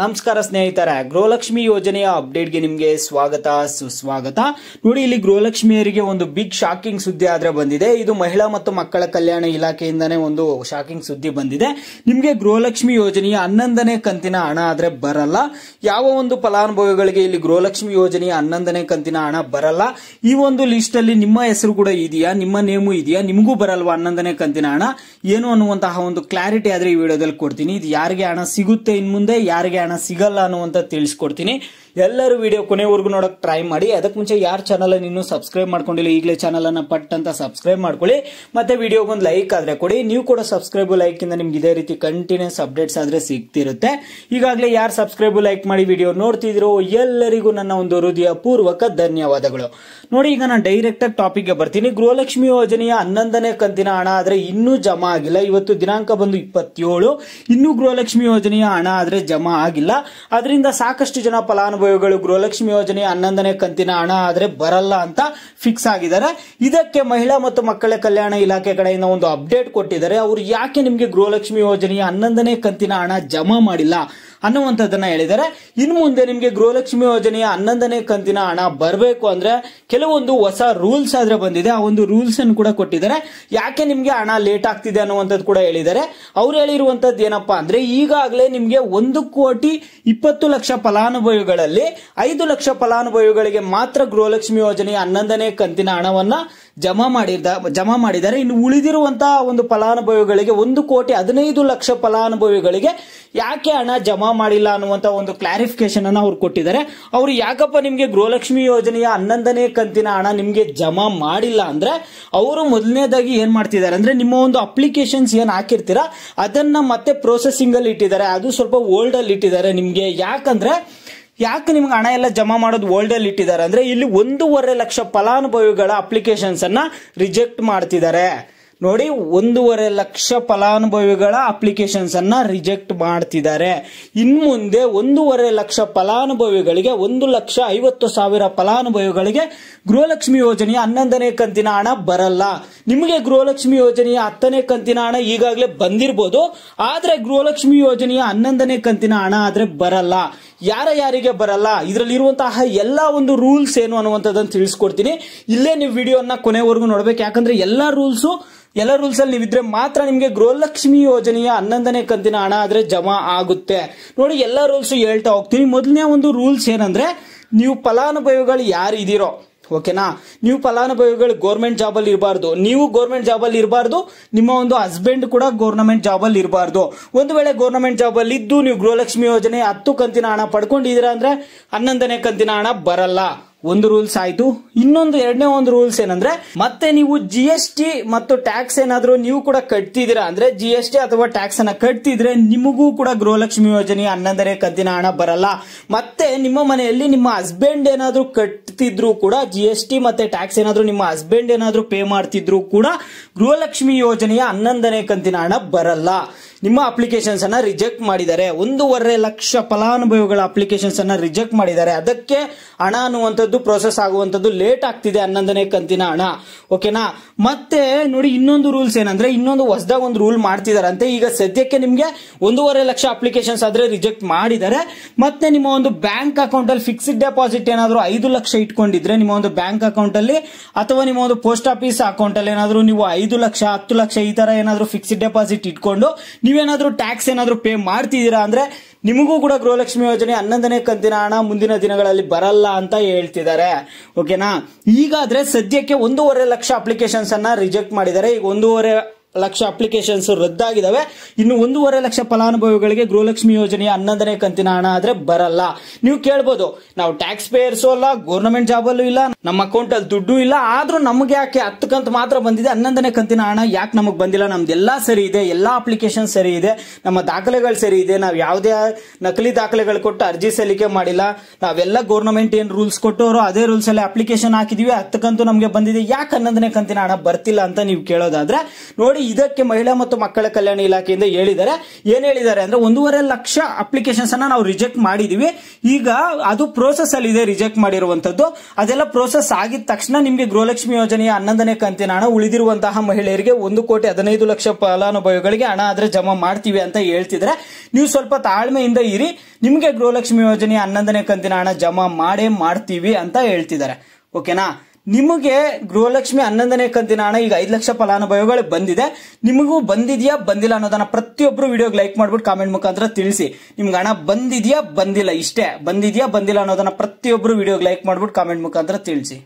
ನಮಸ್ಕಾರ ಸ್ನೇಹಿತರೆ, ಗೃಹಲಕ್ಷ್ಮಿ ಯೋಜನೆಯ ಅಪ್ಡೇಟ್ಗೆ ನಿಮಗೆ ಸ್ವಾಗತ ಸುಸ್ವಾಗತ. ನೋಡಿ, ಇಲ್ಲಿ ಗೃಹಲಕ್ಷ್ಮಿಯರಿಗೆ ಒಂದು ಬಿಗ್ ಶಾಕಿಂಗ್ ಸುದ್ದಿ ಆದ್ರೆ ಬಂದಿದೆ. ಇದು ಮಹಿಳಾ ಮತ್ತು ಮಕ್ಕಳ ಕಲ್ಯಾಣ ಇಲಾಖೆಯಿಂದಾನೇ ಒಂದು ಶಾಕಿಂಗ್ ಸುದ್ದಿ ಬಂದಿದೆ. ನಿಮಗೆ ಗೃಹಲಕ್ಷ್ಮಿ ಯೋಜನೆಯ 11ನೇ ಕಂತಿನ ಹಣ ಆದ್ರೆ ಬರಲ್ಲ. ಯಾವ ಒಂದು ಫಲಾನುಭವಿಗಳಿಗೆ ಇಲ್ಲಿ ಗೃಹಲಕ್ಷ್ಮಿ ಯೋಜನೆಯ 11ನೇ ಕಂತಿನ ಹಣ ಬರಲ್ಲ. ಈ ಒಂದು ಲಿಸ್ಟ್ ಅಲ್ಲಿ ನಿಮ್ಮ ಹೆಸರು ಕೂಡ ಇದೆಯಾ, ನಿಮ್ಮ ನೇಮು ಇದೆಯಾ, ನಿಮಗೂ ಬರಲ್ವಾ 11ನೇ ಕಂತಿನ ಹಣ ಏನು ಅನ್ನುವಂತಹ ಒಂದು ಕ್ಲಾರಿಟಿ ಆದ್ರೆ ಈ ವಿಡಿಯೋದಲ್ಲಿ ಕೊಡ್ತೀನಿ. ಇದು ಯಾರಿಗೆ ಹಣ ಸಿಗುತ್ತೆ ಇನ್ ಮುಂದೆ, ಯಾರಿಗೆ ಹಣ ಸಿಗಲ್ಲ ಅನ್ನುವಂತ ತಿಳಿಸ್ಕೊಡ್ತೀನಿ. ಎಲ್ಲರೂ ವಿಡಿಯೋ ಕೊನೆವರೆಗೂ ನೋಡಕ್ ಟ್ರೈ ಮಾಡಿ. ಅದಕ್ಕೆ ಮುಂಚೆ ಯಾರು ಚಾನಲ್ ಇನ್ನೂ ಸಬ್ಸ್ಕ್ರೈಬ್ ಮಾಡ್ಕೊಂಡಿಲ್ಲ, ಈಗಲೇ ಚಾನಲ್ ಅನ್ನ ಪಟ್ ಅಂತ ಸಬ್ಸ್ಕ್ರೈಬ್ ಮಾಡ್ಕೊಳ್ಳಿ. ಮತ್ತೆ ವಿಡಿಯೋಗೆ ಒಂದು ಲೈಕ್ ಆದ್ರೆ ಕೊಡಿ. ನೀವು ಕೂಡ ಸಬ್ಸ್ಕ್ರೈಬ್ ಲೈಕ್ ಇಂದ ನಿಮ್ಗೆ ಇದೇ ರೀತಿ ಕಂಟಿನ್ಯೂಸ್ ಅಪ್ಡೇಟ್ಸ್ ಆದ್ರೆ ಸಿಗ್ತಿರುತ್ತೆ. ಈಗಾಗಲೇ ಯಾರು ಸಬ್ಸ್ಕ್ರೈಬ್ ಲೈಕ್ ಮಾಡಿ ವಿಡಿಯೋ ನೋಡ್ತಿದ್ರು ಎಲ್ಲರಿಗೂ ನನ್ನ ಒಂದು ಹೃದಯ ಪೂರ್ವಕ ಧನ್ಯವಾದಗಳು. ನೋಡಿ, ಈಗ ನಾನು ಡೈರೆಕ್ಟ್ ಆಗಿ ಟಾಪಿಕ್ ಗೆ ಬರ್ತೀನಿ. ಗೃಹಲಕ್ಷ್ಮಿ ಯೋಜನೆಯ 11ನೇ ಕಂತಿನ ಹಣ ಆದ್ರೆ ಇನ್ನೂ ಜಮಾ ಆಗಿಲ್ಲ. ಇವತ್ತು ದಿನಾಂಕ ಬಂದು 27. ಇನ್ನೂ ಗೃಹಲಕ್ಷ್ಮಿ ಯೋಜನೆಯ ಹಣ ಆದ್ರೆ ಜಮಾ ಆಗಿಲ್ಲ. ಅದರಿಂದ ಸಾಕಷ್ಟು ಜನ ಫಲಾನುಭವಿಗಳು ಗೃಹಲಕ್ಷ್ಮಿ ಯೋಜನೆಯ 11ನೇ ಕಂತಿನ ಹಣ ಆದ್ರೆ ಬರಲ್ಲ ಅಂತ ಫಿಕ್ಸ್ ಆಗಿದ್ದಾರೆ. ಇದಕ್ಕೆ ಮಹಿಳಾ ಮತ್ತು ಮಕ್ಕಳ ಕಲ್ಯಾಣ ಇಲಾಖೆ ಕಡೆಯಿಂದ ಒಂದು ಅಪ್ಡೇಟ್ ಕೊಟ್ಟಿದ್ದಾರೆ. ಅವರು ಯಾಕೆ ನಿಮಗೆ ಗೃಹಲಕ್ಷ್ಮಿ ಯೋಜನೆಯ 11ನೇ ಕಂತಿನ ಹಣ ಜಮಾ ಮಾಡಿಲ್ಲ ಅನ್ನುವಂಥದ್ದನ್ನ ಹೇಳಿದ್ದಾರೆ. ಇನ್ನು ಮುಂದೆ ನಿಮಗೆ ಗೃಹಲಕ್ಷ್ಮಿ ಯೋಜನೆಯ 11ನೇ ಕಂತಿನ ಹಣ ಬರಬೇಕು ಅಂದ್ರೆ ಕೆಲವೊಂದು ಹೊಸ ರೂಲ್ಸ್ ಆದ್ರೆ ಬಂದಿದೆ. ಆ ಒಂದು ರೂಲ್ಸ್ ಅನ್ನು ಕೂಡ ಕೊಟ್ಟಿದ್ದಾರೆ. ಯಾಕೆ ನಿಮ್ಗೆ ಹಣ ಲೇಟ್ ಆಗ್ತಿದೆ ಅನ್ನುವಂಥದ್ದು ಕೂಡ ಹೇಳಿದ್ದಾರೆ. ಅವ್ರು ಹೇಳಿರುವಂತದ್ದು ಏನಪ್ಪಾ ಅಂದ್ರೆ, ಈಗಾಗಲೇ ನಿಮ್ಗೆ 1,20,00,000 ಫಲಾನುಭವಿಗಳಲ್ಲಿ 5 ಲಕ್ಷ ಫಲಾನುಭವಿಗಳಿಗೆ ಮಾತ್ರ ಗೃಹಲಕ್ಷ್ಮಿ ಯೋಜನೆಯ 11ನೇ ಕಂತಿನ ಹಣವನ್ನ ಜಮಾ ಮಾಡಿದ್ದಾರೆ. ಇನ್ನು ಉಳಿದಿರುವಂತಹ ಒಂದು ಫಲಾನುಭವಿಗಳಿಗೆ 1,15,00,000 ಫಲಾನುಭವಿಗಳಿಗೆ ಯಾಕೆ ಹಣ ಜಮಾ ಮಾಡಿಲ್ಲ ಅನ್ನುವಂತ ಒಂದು ಕ್ಲಾರಿಫಿಕೇಶನ್ ಅನ್ನ ಅವ್ರು ಕೊಟ್ಟಿದ್ದಾರೆ. ಅವ್ರು ಯಾಕಪ್ಪ ನಿಮ್ಗೆ ಗೃಹಲಕ್ಷ್ಮಿ ಯೋಜನೆಯ 11ನೇ ಕಂತಿನ ಹಣ ನಿಮ್ಗೆ ಜಮಾ ಮಾಡಿಲ್ಲ ಅಂದ್ರೆ, ಅವರು ಮೊದಲನೇದಾಗಿ ಏನ್ ಮಾಡ್ತಿದ್ದಾರೆ ಅಂದ್ರೆ, ನಿಮ್ಮ ಒಂದು ಅಪ್ಲಿಕೇಶನ್ಸ್ ಏನ್ ಹಾಕಿರ್ತೀರಾ ಅದನ್ನ ಮತ್ತೆ ಪ್ರೊಸೆಸಿಂಗ್ ಅಲ್ಲಿ ಇಟ್ಟಿದ್ದಾರೆ. ಅದು ಸ್ವಲ್ಪ ಓಲ್ಡ್ ಅಲ್ಲಿ ಇಟ್ಟಿದ್ದಾರೆ ನಿಮ್ಗೆ. ಯಾಕೆ ನಿಮ್ಗೆ ಹಣ ಎಲ್ಲ ಜಮಾ ಮಾಡೋದು ಓಲ್ಡ್ ಅಲ್ಲಿ ಇಟ್ಟಿದ್ದಾರೆ ಅಂದ್ರೆ, ಇಲ್ಲಿ 1.5 ಲಕ್ಷ ಫಲಾನುಭವಿಗಳ ಅಪ್ಲಿಕೇಶನ್ಸ್ ಅನ್ನ ರಿಜೆಕ್ಟ್ ಮಾಡ್ತಿದ್ದಾರೆ. ನೋಡಿ, 1.5 ಲಕ್ಷ ಫಲಾನುಭವಿಗಳ ಅಪ್ಲಿಕೇಶನ್ಸ್ ಅನ್ನ ರಿಜೆಕ್ಟ್ ಮಾಡ್ತಿದ್ದಾರೆ. ಇನ್ನು ಮುಂದೆ 1.5 ಲಕ್ಷ ಫಲಾನುಭವಿಗಳಿಗೆ 1,50,000 ಫಲಾನುಭವಿಗಳಿಗೆ ಗೃಹಲಕ್ಷ್ಮಿ ಯೋಜನೆಯ 11ನೇ ಕಂತಿನ ಹಣ ಬರಲ್ಲ. ನಿಮಗೆ ಗೃಹಲಕ್ಷ್ಮಿ ಯೋಜನೆಯ 10ನೇ ಕಂತಿನ ಹಣ ಈಗಾಗಲೇ ಬಂದಿರಬಹುದು, ಆದ್ರೆ ಗೃಹಲಕ್ಷ್ಮಿ ಯೋಜನೆಯ 11ನೇ ಕಂತಿನ ಹಣ ಆದ್ರೆ ಬರಲ್ಲ. ಯಾರಿಗೆ ಬರಲ್ಲ, ಇದರಲ್ಲಿ ಇರುವಂತಹ ಎಲ್ಲಾ ಒಂದು ರೂಲ್ಸ್ ಏನು ಅನ್ನುವಂಥದ್ದನ್ನು ತಿಳಿಸ್ಕೊಡ್ತೀನಿ. ಇಲ್ಲೇ ನೀವು ವಿಡಿಯೋನ ಕೊನೆವರೆಗೂ ನೋಡ್ಬೇಕು. ಯಾಕಂದ್ರೆ ಎಲ್ಲ ರೂಲ್ಸ್ ಅಲ್ಲಿ ನೀವಿದ್ರೆ ಮಾತ್ರ ನಿಮ್ಗೆ ಗೃಹಲಕ್ಷ್ಮಿ ಯೋಜನೆಯ 11ನೇ ಕಂತಿನ ಹಣ ಆದ್ರೆ ಜಮಾ ಆಗುತ್ತೆ. ನೋಡಿ, ಎಲ್ಲ ರೂಲ್ಸ್ ಹೇಳ್ತಾ ಹೋಗ್ತೀನಿ. ಮೊದಲನೇ ಒಂದು ರೂಲ್ಸ್ ಏನಂದ್ರೆ, ನೀವು ಫಲಾನುಭವಿಗಳು ಯಾರು ಇದೀರೋ, ಓಕೆನಾ, ನೀವು ಫಲಾನುಭವಿಗಳು ಗೌರ್ಮೆಂಟ್ ಜಾಬ್ ಅಲ್ಲಿ ಇರಬಾರ್ದು, ನೀವು ಗೌರ್ಮೆಂಟ್ ಜಾಬ್ ಅಲ್ಲಿ ಇರಬಾರ್ದು, ನಿಮ್ಮ ಒಂದು ಹಸ್ಬೆಂಡ್ ಕೂಡ ಗೌರ್ಮೆಂಟ್ ಜಾಬ್ ಅಲ್ಲಿ ಇರಬಾರ್ದು. ಒಂದು ವೇಳೆ ಗೌರ್ಮೆಂಟ್ ಜಾಬ್ ಅಲ್ಲಿ ಇದ್ದು ನೀವು ಗೃಹಲಕ್ಷ್ಮಿ ಯೋಜನೆ 10 ಕಂತಿನ ಹಣ ಪಡ್ಕೊಂಡಿದ್ದೀರಾ ಅಂದ್ರೆ 11ನೇ ಕಂತಿನ ಹಣ ಬರಲ್ಲ. ಒಂದು ರೂಲ್ಸ್ ಆಯ್ತು. ಎರಡನೇ ಒಂದು ರೂಲ್ಸ್ ಏನಂದ್ರೆ, ಮತ್ತೆ ನೀವು GST ಮತ್ತು ಟ್ಯಾಕ್ಸ್ ಏನಾದ್ರೂ ನೀವು ಕೂಡ ಕಟ್ತಿದ್ದೀರಾ ಅಂದ್ರೆ, GST ಅಥವಾ ಟ್ಯಾಕ್ಸ್ ಅನ್ನ ಕಟ್ತಿದ್ರೆ ನಿಮಗೂ ಕೂಡ ಗೃಹಲಕ್ಷ್ಮಿ ಯೋಜನೆಯ 11ನೇ ಕಂತಿನ ಹಣ ಬರಲ್ಲ. ಮತ್ತೆ ನಿಮ್ಮ ಮನೆಯಲ್ಲಿ ನಿಮ್ಮ ಹಸ್ಬೆಂಡ್ ಏನಾದ್ರೂ ಕಟ್ತಿದ್ರು ಕೂಡ, GST ಮತ್ತೆ ಟ್ಯಾಕ್ಸ್ ಏನಾದ್ರೂ ನಿಮ್ಮ ಹಸ್ಬೆಂಡ್ ಏನಾದ್ರೂ ಪೇ ಮಾಡ್ತಿದ್ರು ಕೂಡ ಗೃಹಲಕ್ಷ್ಮಿ ಯೋಜನೆಯ 11ನೇ ಕಂತಿನ ಹಣ ಬರಲ್ಲ. ನಿಮ್ಮ ಅಪ್ಲಿಕೇಶನ್ಸ್ ಅನ್ನ ರಿಜೆಕ್ಟ್ ಮಾಡಿದ್ದಾರೆ. 1.5 ಲಕ್ಷ ಫಲಾನುಭವಿಗಳ ಅಪ್ಲಿಕೇಶನ್ಸ್ ಅನ್ನ ರಿಜೆಕ್ಟ್ ಮಾಡಿದ್ದಾರೆ. ಅದಕ್ಕೆ ಹಣ ಅನ್ನುವಂಥದ್ದು ಪ್ರೋಸೆಸ್ ಆಗುವಂತದ್ದು ಲೇಟ್ ಆಗ್ತಿದೆ, 11ನೇ ಕಂತಿನ ಹಣ. ಓಕೆನಾ. ಮತ್ತೆ ನೋಡಿ, ಇನ್ನೊಂದು ರೂಲ್ಸ್ ಏನಂದ್ರೆ, ಇನ್ನೊಂದು ಹೊಸದಾಗಿ ಒಂದು ರೂಲ್ ಮಾಡ್ತಿದಾರಂತೆ. ಈಗ ಸದ್ಯಕ್ಕೆ ನಿಮ್ಗೆ 1.5 ಲಕ್ಷ ಅಪ್ಲಿಕೇಶನ್ಸ್ ಆದ್ರೆ ರಿಜೆಕ್ಟ್ ಮಾಡಿದ್ದಾರೆ. ಮತ್ತೆ ನಿಮ್ಮ ಒಂದು ಬ್ಯಾಂಕ್ ಅಕೌಂಟ್ ಅಲ್ಲಿ ಫಿಕ್ಸ್ಡ್ ಡೆಪಾಸಿಟ್ ಏನಾದ್ರು 5 ಲಕ್ಷ ಇಟ್ಕೊಂಡಿದ್ರೆ ನಿಮ್ಮ ಒಂದು ಬ್ಯಾಂಕ್ ಅಕೌಂಟ್ ಅಲ್ಲಿ, ಅಥವಾ ನಿಮ್ಮ ಒಂದು ಪೋಸ್ಟ್ ಆಫೀಸ್ ಅಕೌಂಟ್ ಅಲ್ಲಿ ಏನಾದ್ರು ನೀವು 5 ಲಕ್ಷ 10 ಲಕ್ಷ ಈ ತರ ಏನಾದ್ರು ಫಿಕ್ಸ್ಡ್ ಡೆಪಾಸಿಟ್ ಇಟ್ಕೊಂಡು ನೀವೇನಾದ್ರೂ ಟ್ಯಾಕ್ಸ್ ಏನಾದ್ರೂ ಪೇ ಮಾಡ್ತಿದ್ದೀರಾ ಅಂದ್ರೆ ನಿಮಗೂ ಕೂಡ ಗೃಹಲಕ್ಷ್ಮಿ ಯೋಜನೆ 11ನೇ ಕಂತಿನ ಹಣ ಮುಂದಿನ ದಿನಗಳಲ್ಲಿ ಬರಲ್ಲ ಅಂತ ಹೇಳ್ತಿದ್ದಾರೆ. ಓಕೆನಾ. ಈಗಾದ್ರೆ ಸದ್ಯಕ್ಕೆ 1.5 ಲಕ್ಷ ಅಪ್ಲಿಕೇಶನ್ಸ್ ಅನ್ನ ರಿಜೆಕ್ಟ್ ಮಾಡಿದ್ದಾರೆ. ಈಗ 1.5 ಲಕ್ಷ ಅಪ್ಲಿಕೇಶನ್ಸ್ ರದ್ದಾಗಿದ್ದಾವೆ. ಇನ್ನು 1.5 ಲಕ್ಷ ಫಲಾನುಭವಿಗಳಿಗೆ ಗೃಹಲಕ್ಷ್ಮಿ ಯೋಜನೆಯ 11ನೇ ಕಂತಿನ ಹಣ ಆದ್ರೆ ಬರಲ್ಲ. ನೀವು ಕೇಳ್ಬೋದು, ನಾವು ಟ್ಯಾಕ್ಸ್ ಪೇಯರ್ಸು ಅಲ್ಲ, ಗೌರ್ಮೆಂಟ್ ಜಾಬ್ ಅಲ್ಲೂ ಇಲ್ಲ, ನಮ್ಮ ಅಕೌಂಟ್ ಅಲ್ಲಿ ದುಡ್ಡು ಇಲ್ಲ, ಆದ್ರೂ ನಮ್ಗೆ ಯಾಕೆ 10 ಕಂತು ಮಾತ್ರ ಬಂದಿದೆ, 11ನೇ ಕಂತಿನ ಹಣ ಯಾಕೆ ನಮಗ್ ಬಂದಿಲ್ಲ? ನಮ್ದೆಲ್ಲಾ ಸರಿ ಇದೆ, ಎಲ್ಲಾ ಅಪ್ಲಿಕೇಶನ್ ಸರಿ ಇದೆ, ನಮ್ಮ ದಾಖಲೆಗಳು ಸರಿ ಇದೆ, ನಾವ್ ಯಾವುದೇ ನಕಲಿ ದಾಖಲೆಗಳು ಕೊಟ್ಟು ಅರ್ಜಿ ಸಲ್ಲಿಕೆ ಮಾಡಿಲ್ಲ, ನಾವೆಲ್ಲ ಗೌರ್ಮೆಂಟ್ ಏನ್ ರೂಲ್ಸ್ ಕೊಟ್ಟವರು ಅದೇ ರೂಲ್ಸ್ ಅಲ್ಲಿ ಅಪ್ಲಿಕೇಶನ್ ಹಾಕಿದೀವಿ, 10 ಕಂತು ನಮ್ಗೆ ಬಂದಿದೆ, ಯಾಕೆ 11ನೇ ಕಂತಿನ ಹಣ ಬರ್ತಿಲ್ಲ ಅಂತ ನೀವು ಕೇಳೋದಾದ್ರೆ, ನೋಡಿ, ಇದಕ್ಕೆ ಮಹಿಳಾ ಮತ್ತು ಮಕ್ಕಳ ಕಲ್ಯಾಣ ಇಲಾಖೆಯಿಂದ ಹೇಳಿದ್ದಾರೆ. ಏನ್ ಹೇಳಿದ್ದಾರೆ ಅಂದ್ರೆ 1.5 ಲಕ್ಷ ಅಪ್ಲಿಕೇಶನ್ಸ್ ಅನ್ನ ನಾವು ರಿಜೆಕ್ಟ್ ಮಾಡಿದೀವಿ. ಈಗ ಅದು ಪ್ರೋಸೆಸ್ ಅಲ್ಲಿ ಇದೆ, ರಿಜೆಕ್ಟ್ ಮಾಡಿರುವಂತದ್ದು. ಅದೆಲ್ಲ ಪ್ರೋಸೆಸ್ ಆಗಿದ ತಕ್ಷಣ ನಿಮ್ಗೆ ಗೃಹಲಕ್ಷ್ಮಿ ಯೋಜನೆಯ 11ನೇ ಕಂತಿನ ಹಣ ಉಳಿದಿರುವಂತಹ ಮಹಿಳೆಯರಿಗೆ 1,15,00,000 ಫಲಾನುಭವಿಗಳಿಗೆ ಹಣ ಆದ್ರೆ ಜಮಾ ಮಾಡ್ತೀವಿ ಅಂತ ಹೇಳ್ತಿದ್ರೆ, ನೀವು ಸ್ವಲ್ಪ ತಾಳ್ಮೆಯಿಂದ ಇರಿ. ನಿಮ್ಗೆ ಗೃಹಲಕ್ಷ್ಮಿ ಯೋಜನೆಯ 11ನೇ ಕಂತಿನ ಹಣ ಜಮಾ ಮಾಡೇ ಮಾಡ್ತೀವಿ ಅಂತ ಹೇಳ್ತಿದ್ದಾರೆ. ಓಕೆನಾ? ನಿಮಗೆ ಗೃಹಲಕ್ಷ್ಮಿ 11ನೇ ಕಂತಿನ ಹಣ ಈಗ 5 ಲಕ್ಷ ಫಲಾನುಭವಿಗಳು ಬಂದಿದೆ. ನಿಮಗೂ ಬಂದಿದ್ಯಾ ಬಂದಿಲ್ಲ ಅನ್ನೋದನ್ನ ಪ್ರತಿಯೊಬ್ರು ವಿಡಿಯೋಗೆ ಲೈಕ್ ಮಾಡ್ಬಿಟ್ಟು ಕಾಮೆಂಟ್ ಮುಖಾಂತರ ತಿಳಿಸಿ. ನಿಮ್ಗೆ ಹಣ ಬಂದಿದ್ಯಾ ಬಂದಿಲ್ಲ, ಇಷ್ಟೇ ಬಂದಿದ್ಯಾ ಬಂದಿಲ್ಲ ಅನ್ನೋದನ್ನ ಪ್ರತಿಯೊಬ್ರು ವಿಡಿಯೋಗೆ ಲೈಕ್ ಮಾಡ್ಬಿಟ್ಟು ಕಾಮೆಂಟ್ ಮುಖಾಂತರ ತಿಳಿಸಿ.